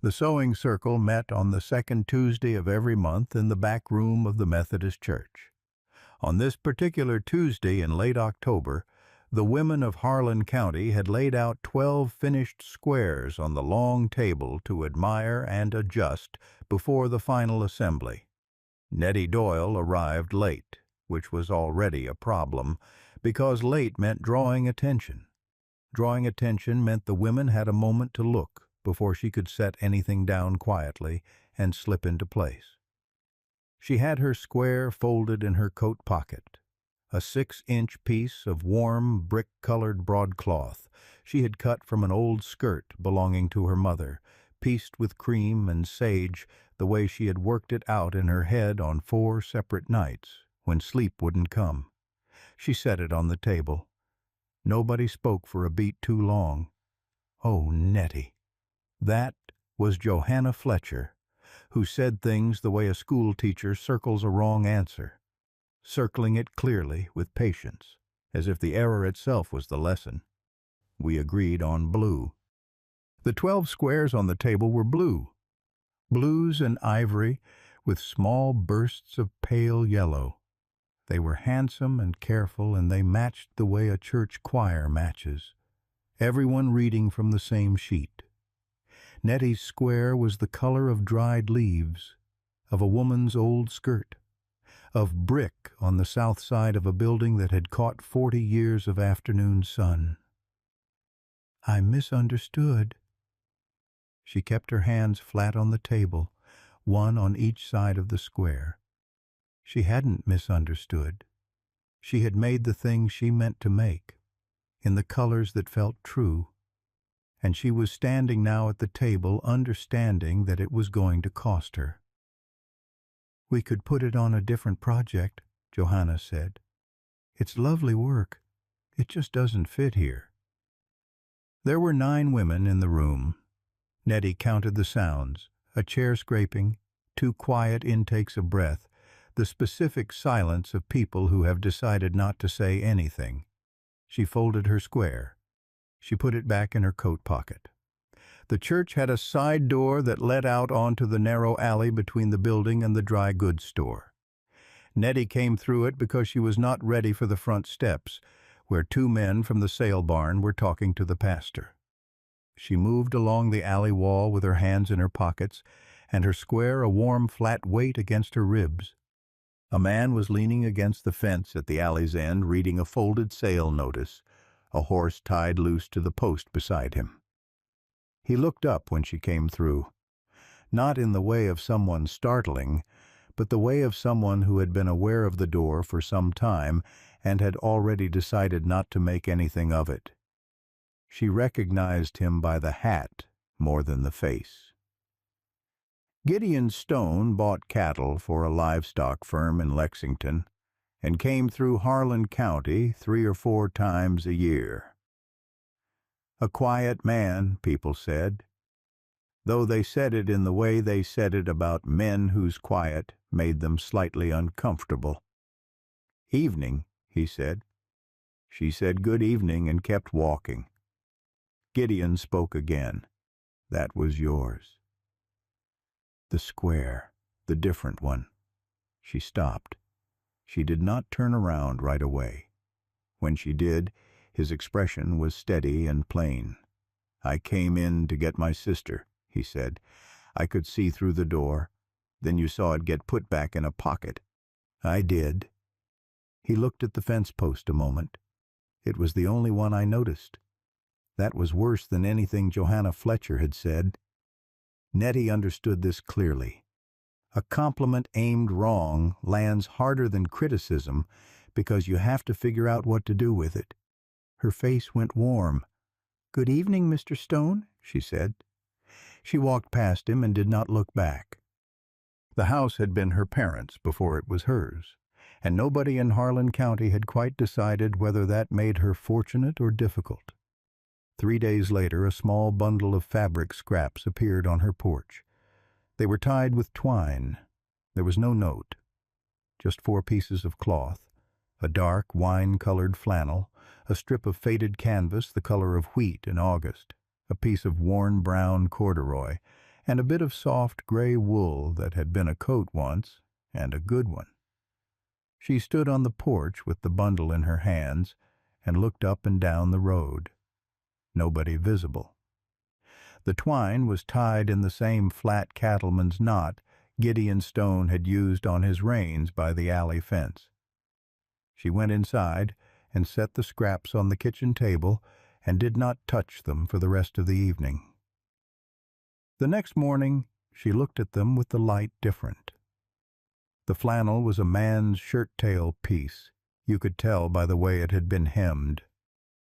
The sewing circle met on the second Tuesday of every month in the back room of the Methodist Church. On this particular Tuesday in late October, the women of Harlan County had laid out 12 finished squares on the long table to admire and adjust before the final assembly. Nettie Doyle arrived late, which was already a problem, because late meant drawing attention. Drawing attention meant the women had a moment to look before she could set anything down quietly and slip into place. She had her square folded in her coat pocket, a 6-inch piece of warm, brick-colored broadcloth she had cut from an old skirt belonging to her mother, pieced with cream and sage the way she had worked it out in her head on 4 separate nights when sleep wouldn't come. She set it on the table. Nobody spoke for a beat too long. Oh, Nettie. That was Johanna Fletcher, who said things the way a school teacher circles a wrong answer, circling it clearly with patience, as if the error itself was the lesson. We agreed on blue. The 12 squares on the table were blue, blues and ivory with small bursts of pale yellow. They were handsome and careful, and they matched the way a church choir matches, everyone reading from the same sheet. Nettie's square was the color of dried leaves, of a woman's old skirt, of brick on the south side of a building that had caught 40 years of afternoon sun. I misunderstood. She kept her hands flat on the table, one on each side of the square. She hadn't misunderstood. She had made the thing she meant to make, in the colors that felt true, and she was standing now at the table understanding that it was going to cost her. We could put it on a different project, Johanna said. It's lovely work. It just doesn't fit here. There were 9 women in the room. Nettie counted the sounds, a chair scraping, 2 quiet intakes of breath, the specific silence of people who have decided not to say anything. She folded her square. She put it back in her coat pocket. The church had a side door that led out onto the narrow alley between the building and the dry goods store. Nettie came through it because she was not ready for the front steps, where 2 men from the sale barn were talking to the pastor. She moved along the alley wall with her hands in her pockets and her square a warm, flat weight against her ribs. A man was leaning against the fence at the alley's end reading a folded sale notice, a horse tied loose to the post beside him. He looked up when she came through, not in the way of someone startling, but the way of someone who had been aware of the door for some time and had already decided not to make anything of it. She recognized him by the hat more than the face. Gideon Stone bought cattle for a livestock firm in Lexington and came through Harlan County 3 or 4 times a year. A quiet man, people said, though they said it in the way they said it about men whose quiet made them slightly uncomfortable. Evening, he said. She said good evening and kept walking. Gideon spoke again. That was yours. The square, the different one. She stopped. She did not turn around right away. When she did, his expression was steady and plain. I came in to get my sister, he said. I could see through the door. Then you saw it get put back in a pocket. I did. He looked at the fence post a moment. It was the only one I noticed. That was worse than anything Johanna Fletcher had said. Nettie understood this clearly. A compliment aimed wrong lands harder than criticism because you have to figure out what to do with it. Her face went warm. "Good evening, Mr. Stone," she said. She walked past him and did not look back. The house had been her parents' before it was hers, and nobody in Harlan County had quite decided whether that made her fortunate or difficult. 3 days later, a small bundle of fabric scraps appeared on her porch. They were tied with twine. There was no note, just 4 pieces of cloth, a dark wine-colored flannel, a strip of faded canvas the color of wheat in August, a piece of worn brown corduroy, and a bit of soft gray wool that had been a coat once, and a good one. She stood on the porch with the bundle in her hands and looked up and down the road. Nobody visible. The twine was tied in the same flat cattleman's knot Gideon Stone had used on his reins by the alley fence. She went inside and set the scraps on the kitchen table and did not touch them for the rest of the evening. The next morning she looked at them with the light different. The flannel was a man's shirt-tail piece. You could tell by the way it had been hemmed.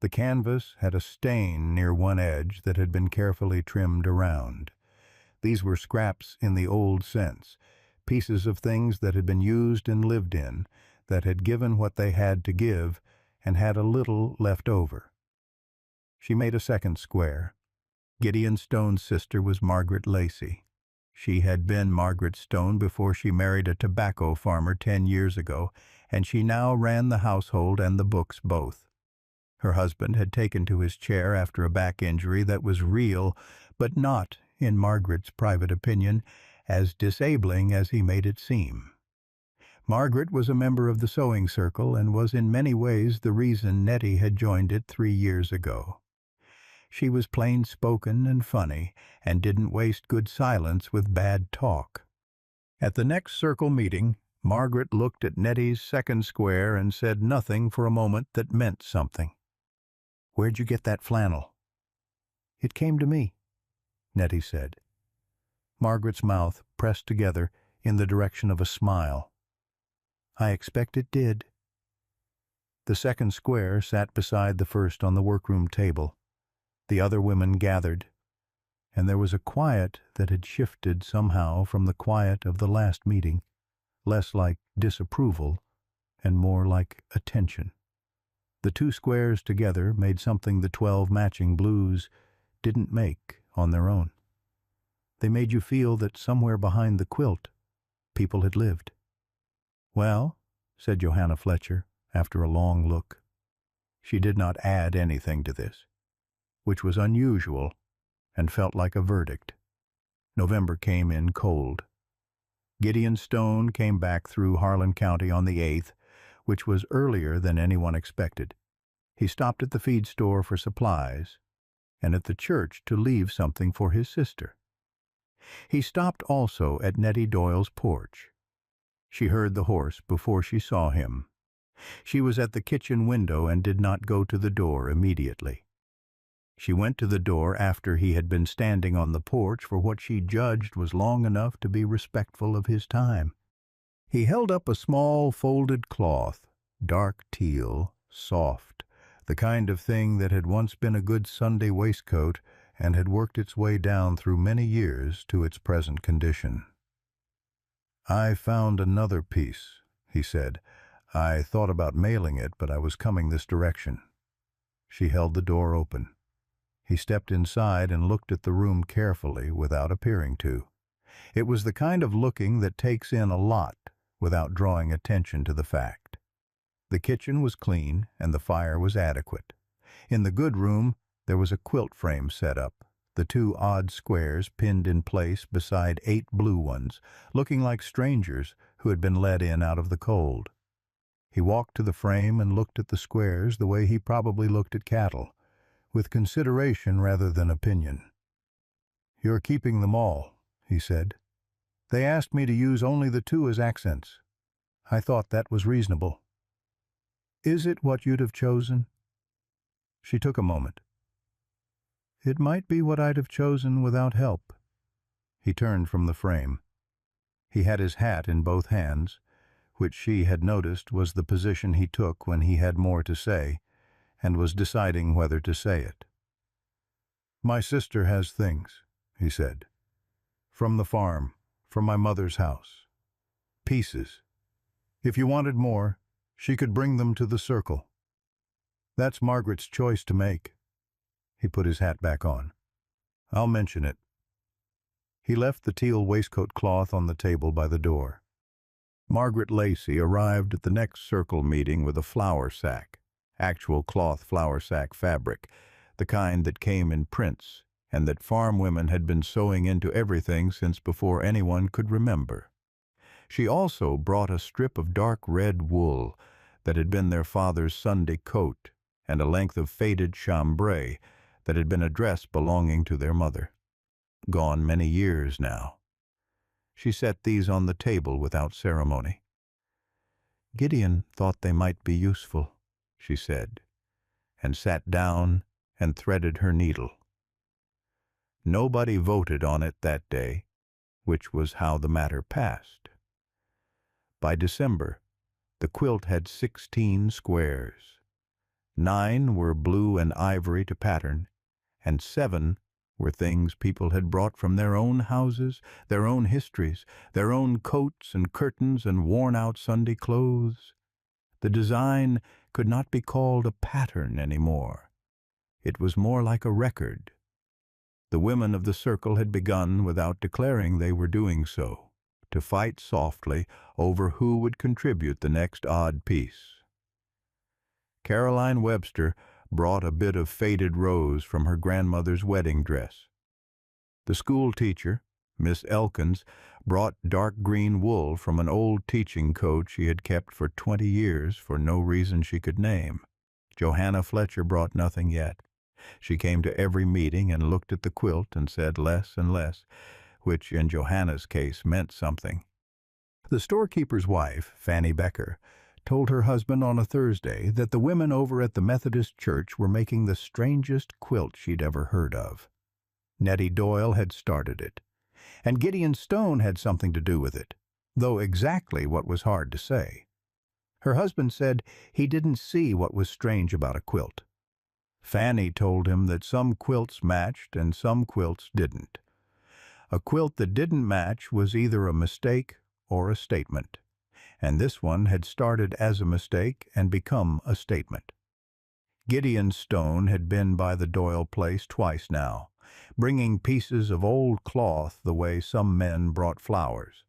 The canvas had a stain near one edge that had been carefully trimmed around. These were scraps in the old sense, pieces of things that had been used and lived in, that had given what they had to give, and had a little left over. She made a second square. Gideon Stone's sister was Margaret Lacey. She had been Margaret Stone before she married a tobacco farmer 10 years ago, and she now ran the household and the books both. Her husband had taken to his chair after a back injury that was real, but not, in Margaret's private opinion, as disabling as he made it seem. Margaret was a member of the sewing circle and was in many ways the reason Nettie had joined it 3 years ago. She was plain-spoken and funny, and didn't waste good silence with bad talk. At the next circle meeting, Margaret looked at Nettie's second square and said nothing for a moment that meant something. "Where'd you get that flannel?" "It came to me," Nettie said. Margaret's mouth pressed together in the direction of a smile. "I expect it did." The second square sat beside the first on the workroom table. The other women gathered, and there was a quiet that had shifted somehow from the quiet of the last meeting, less like disapproval and more like attention. The 2 squares together made something the 12 matching blues didn't make on their own. They made you feel that somewhere behind the quilt people had lived. "Well," said Johanna Fletcher, after a long look. She did not add anything to this, which was unusual and felt like a verdict. November came in cold. Gideon Stone came back through Harlan County on the 8th, which was earlier than anyone expected. He stopped at the feed store for supplies, and at the church to leave something for his sister. He stopped also at Nettie Doyle's porch. She heard the horse before she saw him. She was at the kitchen window and did not go to the door immediately. She went to the door after he had been standing on the porch for what she judged was long enough to be respectful of his time. He held up a small folded cloth, dark teal, soft, the kind of thing that had once been a good Sunday waistcoat and had worked its way down through many years to its present condition. "I found another piece," he said. "I thought about mailing it, but I was coming this direction." She held the door open. He stepped inside and looked at the room carefully without appearing to. It was the kind of looking that takes in a lot without drawing attention to the fact. The kitchen was clean and the fire was adequate. In the good room there was a quilt frame set up, the 2 odd squares pinned in place beside 8 blue ones, looking like strangers who had been let in out of the cold. He walked to the frame and looked at the squares the way he probably looked at cattle, with consideration rather than opinion. "You're keeping them all," he said. "They asked me to use only the 2 as accents. I thought that was reasonable." "Is it what you'd have chosen?" She took a moment. "It might be what I'd have chosen without help." He turned from the frame. He had his hat in both hands, which she had noticed was the position he took when he had more to say, and was deciding whether to say it. "My sister has things," he said. "From the farm, from my mother's house. Pieces. If you wanted more, she could bring them to the circle. That's Margaret's choice to make." He put his hat back on. "I'll mention it." He left the teal waistcoat cloth on the table by the door. Margaret Lacey arrived at the next circle meeting with a flour sack, actual cloth flour sack fabric, the kind that came in prints, and that farm women had been sewing into everything since before anyone could remember. She also brought a strip of dark red wool that had been their father's Sunday coat, and a length of faded chambray that had been a dress belonging to their mother, gone many years now. She set these on the table without ceremony. "Gideon thought they might be useful," she said, and sat down and threaded her needle. Nobody voted on it that day, which was how the matter passed. By December, the quilt had 16 squares. 9 were blue and ivory to pattern, and 7 were things people had brought from their own houses, their own histories, their own coats and curtains and worn-out Sunday clothes. The design could not be called a pattern anymore. It was more like a record. The women of the circle had begun, without declaring they were doing so, to fight softly over who would contribute the next odd piece. Caroline Webster brought a bit of faded rose from her grandmother's wedding dress. The school teacher, Miss Elkins, brought dark green wool from an old teaching coat she had kept for 20 years for no reason she could name. Johanna Fletcher brought nothing yet. She came to every meeting and looked at the quilt and said less and less, which in Johanna's case meant something. The storekeeper's wife, Fanny Becker, told her husband on a Thursday that the women over at the Methodist church were making the strangest quilt she'd ever heard of. Nettie Doyle had started it, and Gideon Stone had something to do with it, though exactly what was hard to say. Her husband said he didn't see what was strange about a quilt. Fanny told him that some quilts matched and some quilts didn't. A quilt that didn't match was either a mistake or a statement, and this one had started as a mistake and become a statement. Gideon Stone had been by the Doyle place twice now, bringing pieces of old cloth the way some men brought flowers,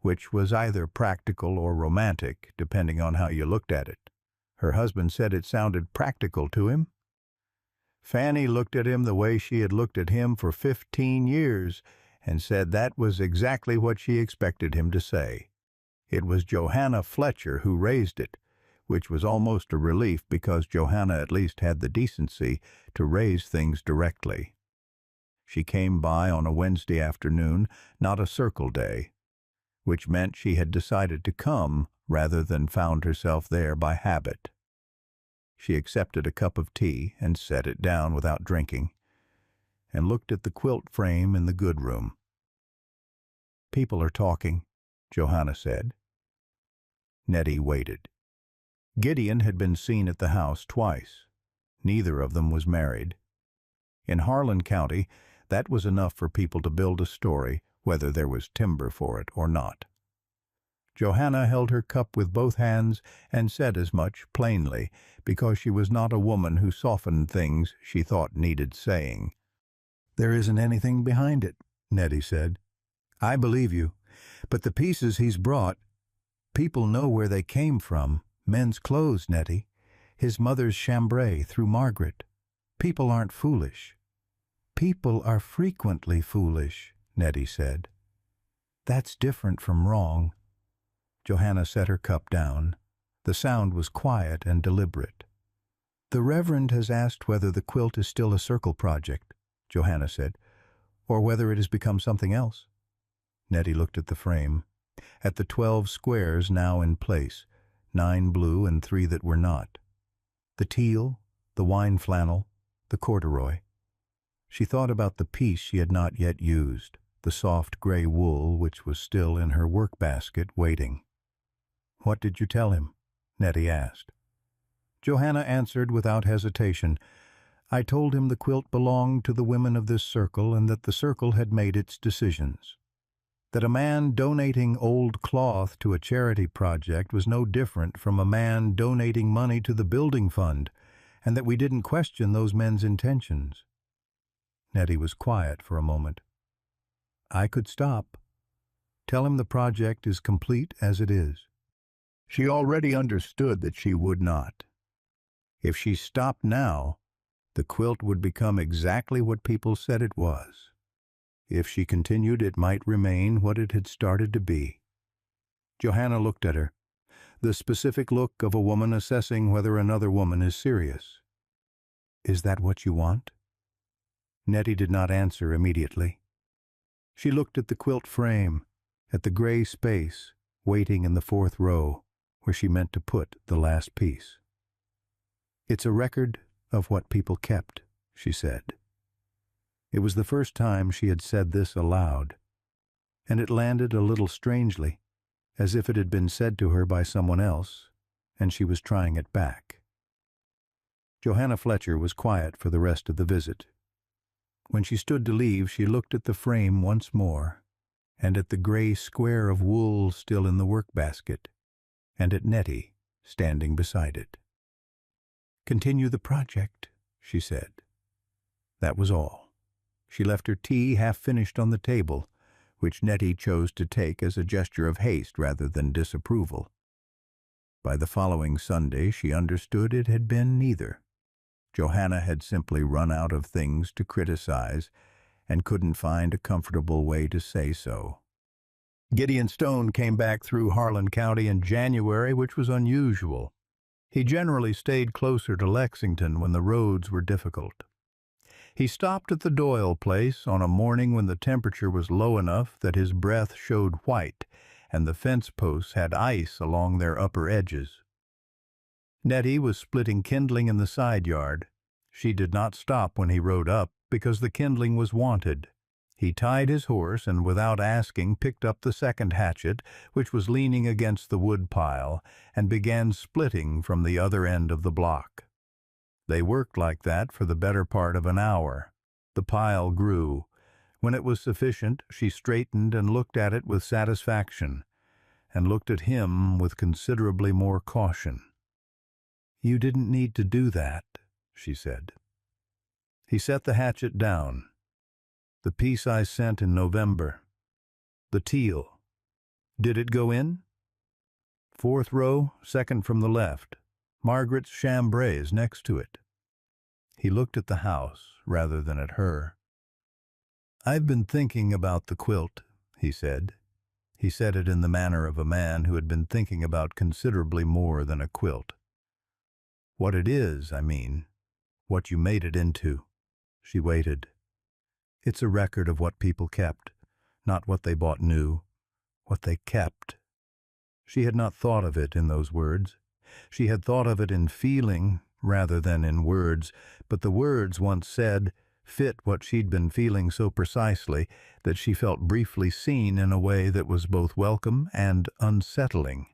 which was either practical or romantic, depending on how you looked at it. Her husband said it sounded practical to him. Fanny looked at him the way she had looked at him for 15 years and said that was exactly what she expected him to say. It was Johanna Fletcher who raised it, which was almost a relief because Johanna at least had the decency to raise things directly. She came by on a Wednesday afternoon, not a circle day, which meant she had decided to come rather than found herself there by habit. She accepted a cup of tea and set it down without drinking, and looked at the quilt frame in the good room. "People are talking," Johanna said. Nettie waited. Gideon had been seen at the house twice. Neither of them was married. In Harlan County, that was enough for people to build a story, whether there was timber for it or not. Johanna held her cup with both hands and said as much plainly, because she was not a woman who softened things she thought needed saying. "There isn't anything behind it," Nettie said. "I believe you. But the pieces he's brought, people know where they came from. Men's clothes, Nettie. His mother's chambray through Margaret. People aren't foolish." "People are frequently foolish," Nettie said. "That's different from wrong." Johanna set her cup down. The sound was quiet and deliberate. "The Reverend has asked whether the quilt is still a circle project," Johanna said, "or whether it has become something else." Nettie looked at the frame, at the 12 squares now in place, 9 blue and 3 that were not. The teal, the wine flannel, the corduroy. She thought about the piece she had not yet used, the soft gray wool which was still in her work basket waiting. "What did you tell him?" Nettie asked. Johanna answered without hesitation. "I told him the quilt belonged to the women of this circle and that the circle had made its decisions. That a man donating old cloth to a charity project was no different from a man donating money to the building fund, and that we didn't question those men's intentions." Nettie was quiet for a moment. "I could stop. Tell him the project is complete as it is." She already understood that she would not. If she stopped now, The quilt would become exactly what people said it was. If she continued, it might remain what it had started to be. Johanna looked at her, the specific look of a woman assessing whether another woman is serious. "Is that what you want?" Nettie did not answer immediately. She looked at the quilt frame, at the gray space waiting in the fourth row where she meant to put the last piece. "It's a record of what people kept," she said. It was the first time she had said this aloud, and it landed a little strangely, as if it had been said to her by someone else, and she was trying it back. Johanna Fletcher was quiet for the rest of the visit. When she stood to leave, she looked at the frame once more, and at the gray square of wool still in the work-basket, and at Nettie standing beside it. "Continue the project," she said. That was all. She left her tea half-finished on the table, which Nettie chose to take as a gesture of haste rather than disapproval. By the following Sunday she understood it had been neither. Johanna had simply run out of things to criticize and couldn't find a comfortable way to say so. Gideon Stone came back through Harlan County in January, which was unusual. He generally stayed closer to Lexington when the roads were difficult. He stopped at the Doyle place on a morning when the temperature was low enough that his breath showed white and the fence posts had ice along their upper edges. Nettie was splitting kindling in the side yard. She did not stop when he rode up because the kindling was wanted. He tied his horse and without asking picked up the second hatchet, which was leaning against the wood pile, and began splitting from the other end of the block. They worked like that for the better part of an hour. The pile grew. When it was sufficient, she straightened and looked at it with satisfaction, and looked at him with considerably more caution. "You didn't need to do that," she said. He set the hatchet down. "The piece I sent in November. The teal. Did it go in?" "Fourth row, second from the left. Margaret's chambray is next to it." He looked at the house rather than at her. "I've been thinking about the quilt," he said. He said it in the manner of a man who had been thinking about considerably more than a quilt. "What it is, I mean. What you made it into." She waited. "It's a record of what people kept, not what they bought new. What they kept." She had not thought of it in those words. She had thought of it in feeling rather than in words, but the words, once said, fit what she'd been feeling so precisely that she felt briefly seen in a way that was both welcome and unsettling.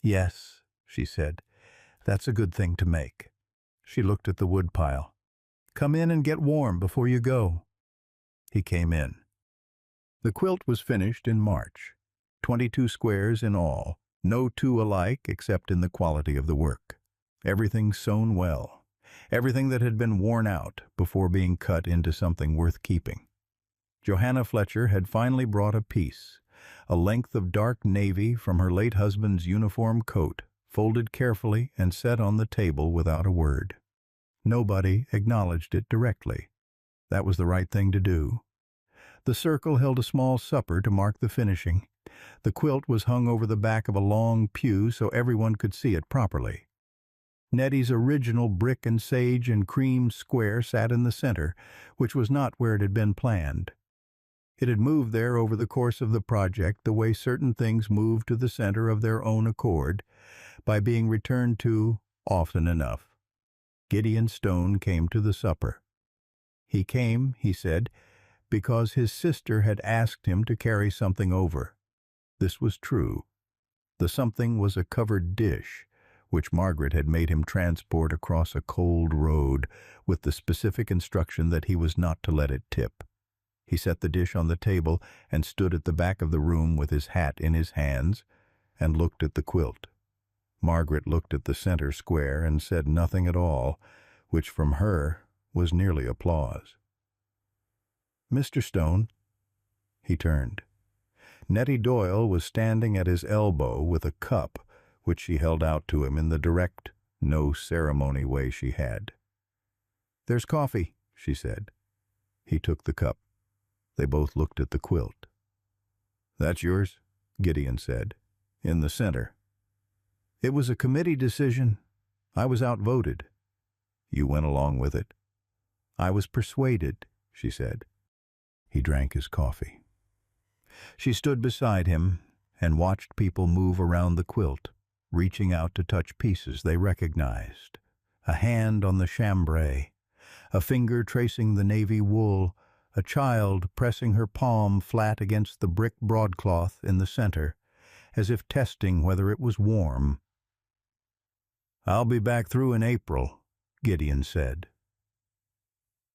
"Yes," she said, "that's a good thing to make." She looked at the woodpile. "Come in and get warm before you go." He came in. The quilt was finished in March, 22 squares in all, no two alike except in the quality of the work. Everything sewn well, everything that had been worn out before being cut into something worth keeping. Johanna Fletcher had finally brought a piece, a length of dark navy from her late husband's uniform coat, folded carefully and set on the table without a word. Nobody acknowledged it directly. That was the right thing to do. The circle held a small supper to mark the finishing. The quilt was hung over the back of a long pew so everyone could see it properly. Nettie's original brick and sage and cream square sat in the center, which was not where it had been planned. It had moved there over the course of the project the way certain things move to the center of their own accord, by being returned to often enough. Gideon Stone came to the supper. He came, he said, because his sister had asked him to carry something over. This was true. The something was a covered dish, which Margaret had made him transport across a cold road, with the specific instruction that he was not to let it tip. He set the dish on the table and stood at the back of the room with his hat in his hands and looked at the quilt. Margaret looked at the center square and said nothing at all, which from her was nearly applause. "Mr. Stone." He turned. Nettie Doyle was standing at his elbow with a cup, which she held out to him in the direct, no-ceremony way she had. "There's coffee," she said. He took the cup. They both looked at the quilt. "That's yours," Gideon said. "In the center." "It was a committee decision. I was outvoted." "You went along with it?" "I was persuaded," she said. He drank his coffee. She stood beside him and watched people move around the quilt, reaching out to touch pieces they recognized. A hand on the chambray, a finger tracing the navy wool, a child pressing her palm flat against the brick broadcloth in the center, as if testing whether it was warm. "I'll be back through in April," Gideon said.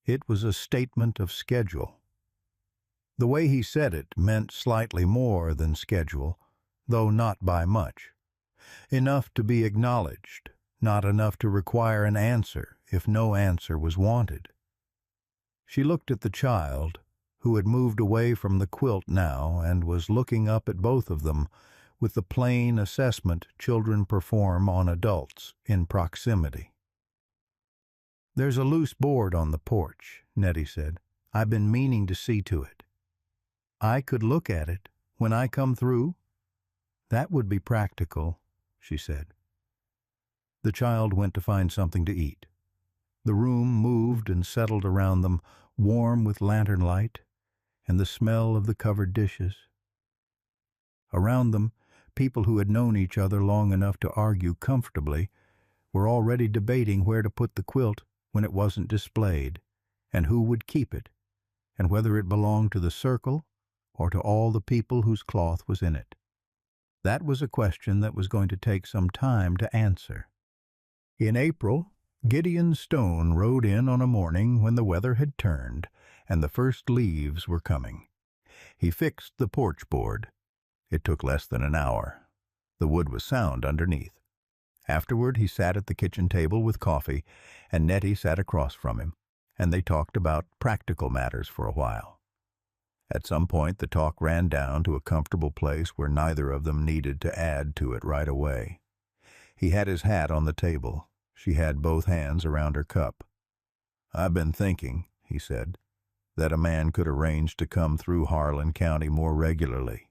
It was a statement of schedule. The way he said it meant slightly more than schedule, though not by much. Enough to be acknowledged, not enough to require an answer if no answer was wanted. She looked at the child, who had moved away from the quilt now and was looking up at both of them with the plain assessment children perform on adults in proximity. "There's a loose board on the porch," Nettie said. "I've been meaning to see to it." "I could look at it when I come through?" "That would be practical," she said. The child went to find something to eat. The room moved and settled around them, warm with lantern light and the smell of the covered dishes. Around them, people who had known each other long enough to argue comfortably were already debating where to put the quilt when it wasn't displayed, and who would keep it, and whether it belonged to the circle or to all the people whose cloth was in it. That was a question that was going to take some time to answer. In April, Gideon Stone rode in on a morning when the weather had turned and the first leaves were coming. He fixed the porch board. It took less than an hour. The wood was sound underneath. Afterward he sat at the kitchen table with coffee, and Nettie sat across from him, and they talked about practical matters for a while. At some point the talk ran down to a comfortable place where neither of them needed to add to it right away. He had his hat on the table. She had both hands around her cup. "I've been thinking," he said, "that a man could arrange to come through Harlan County more regularly,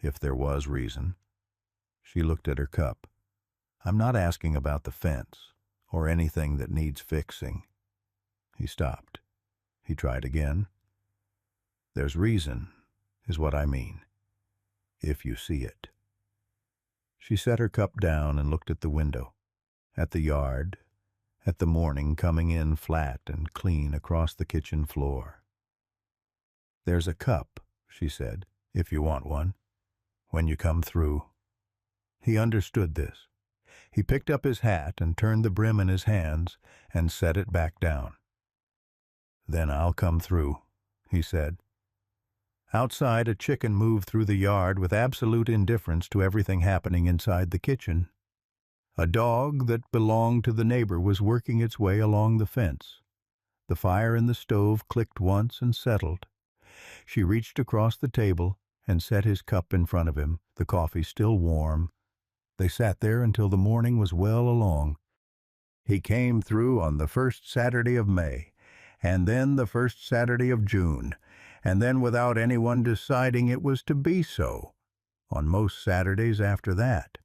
if there was reason." She looked at her cup. "I'm not asking about the fence, or anything that needs fixing." He stopped. He tried again. "There's reason, is what I mean, if you see it." She set her cup down and looked at the window, at the yard, at the morning coming in flat and clean across the kitchen floor. "There's a cup," she said, "if you want one, when you come through." He understood this. He picked up his hat and turned the brim in his hands and set it back down. "Then I'll come through," he said. Outside, a chicken moved through the yard with absolute indifference to everything happening inside the kitchen. A dog that belonged to the neighbor was working its way along the fence. The fire in the stove clicked once and settled. She reached across the table and set his cup in front of him, the coffee still warm. They sat there until the morning was well along. He came through on the first Saturday of May, and then the first Saturday of June, and then without anyone deciding it was to be so, on most Saturdays after that.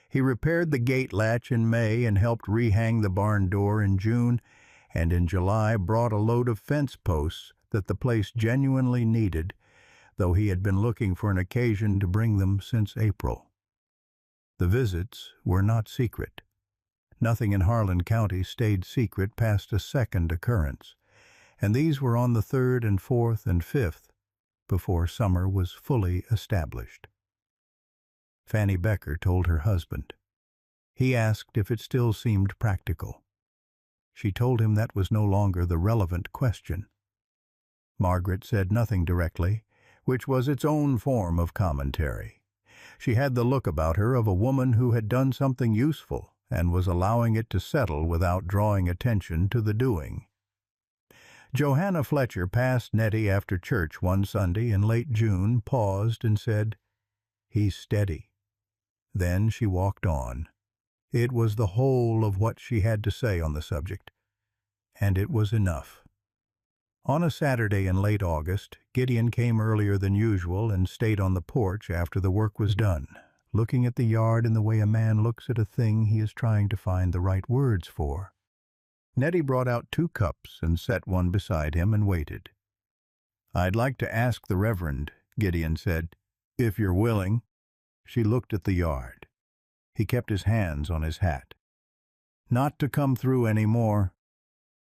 He repaired the gate latch in May and helped rehang the barn door in June, and in July brought a load of fence posts that the place genuinely needed, though he had been looking for an occasion to bring them since April. The visits were not secret. Nothing in Harlan County stayed secret past a second occurrence, and these were on the 3rd and 4th and 5th, before summer was fully established. Fanny Becker told her husband. He asked if it still seemed practical. She told him that was no longer the relevant question. Margaret said nothing directly, which was its own form of commentary. She had the look about her of a woman who had done something useful and was allowing it to settle without drawing attention to the doing. Johanna Fletcher passed Nettie after church one Sunday in late June, paused, and said, "He's steady." Then she walked on. It was the whole of what she had to say on the subject, and it was enough. On a Saturday in late August, Gideon came earlier than usual and stayed on the porch after the work was done, looking at the yard in the way a man looks at a thing he is trying to find the right words for. Nettie brought out 2 cups and set one beside him and waited. "I'd like to ask the Reverend," Gideon said, "if you're willing." She looked at the yard. He kept his hands on his hat. "Not to come through any more.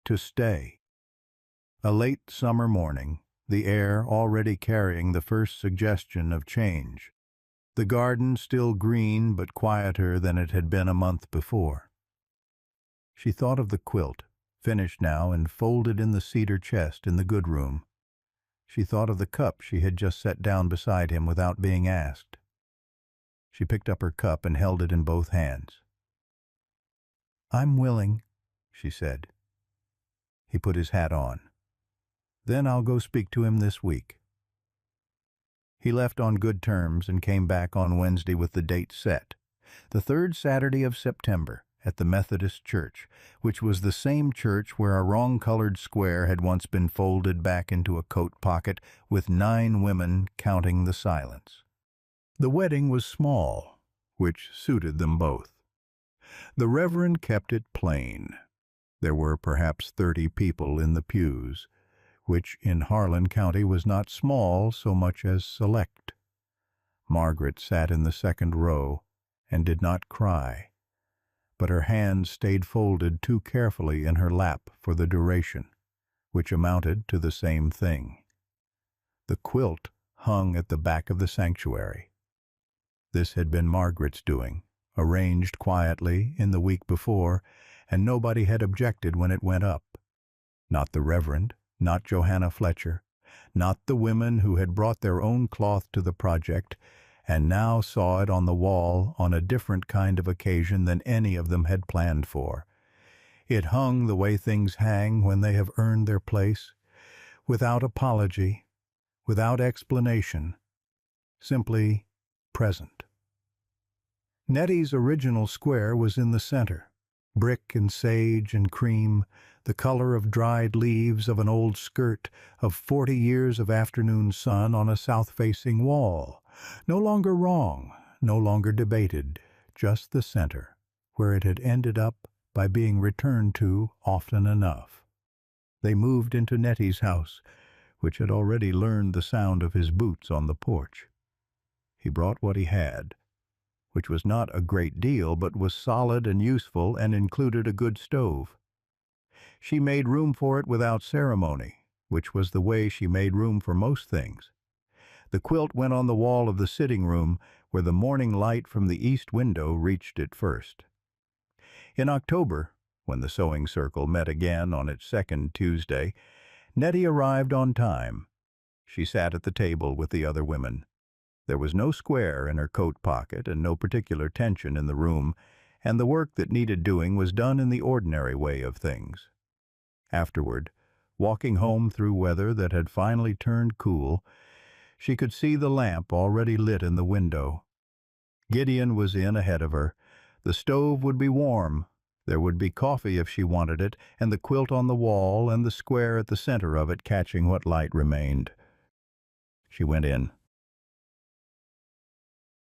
To stay." A late summer morning, the air already carrying the first suggestion of change. The garden still green but quieter than it had been a month before. She thought of the quilt, finished now and folded in the cedar chest in the good room. She thought of the cup she had just set down beside him without being asked. She picked up her cup and held it in both hands. "I'm willing," she said. He put his hat on. "Then I'll go speak to him this week." He left on good terms and came back on Wednesday with the date set, the 3rd Saturday of September, at the Methodist Church, which was the same church where a wrong-colored square had once been folded back into a coat pocket with 9 women counting the silence. The wedding was small, which suited them both. The Reverend kept it plain. There were perhaps 30 people in the pews, which in Harlan County was not small so much as select. Margaret sat in the 2nd row and did not cry, but her hands stayed folded too carefully in her lap for the duration, which amounted to the same thing. The quilt hung at the back of the sanctuary. This had been Margaret's doing, arranged quietly in the week before, and nobody had objected when it went up. Not the Reverend, not Johanna Fletcher, not the women who had brought their own cloth to the project, and now saw it on the wall on a different kind of occasion than any of them had planned for. It hung the way things hang when they have earned their place, without apology, without explanation, simply present. Nettie's original square was in the center, brick and sage and cream, the color of dried leaves of an old skirt, of 40 years of afternoon sun on a south-facing wall. No longer wrong, no longer debated, just the center, where it had ended up by being returned to often enough. They moved into Nettie's house, which had already learned the sound of his boots on the porch. He brought what he had, which was not a great deal, but was solid and useful and included a good stove. She made room for it without ceremony, which was the way she made room for most things. The quilt went on the wall of the sitting room, where the morning light from the east window reached it first. In October, when the sewing circle met again on its 2nd Tuesday, Nettie arrived on time. She sat at the table with the other women. There was no square in her coat pocket and no particular tension in the room, and the work that needed doing was done in the ordinary way of things. Afterward, walking home through weather that had finally turned cool, she could see the lamp already lit in the window. Gideon was in ahead of her. The stove would be warm. There would be coffee if she wanted it, and the quilt on the wall and the square at the center of it catching what light remained. She went in.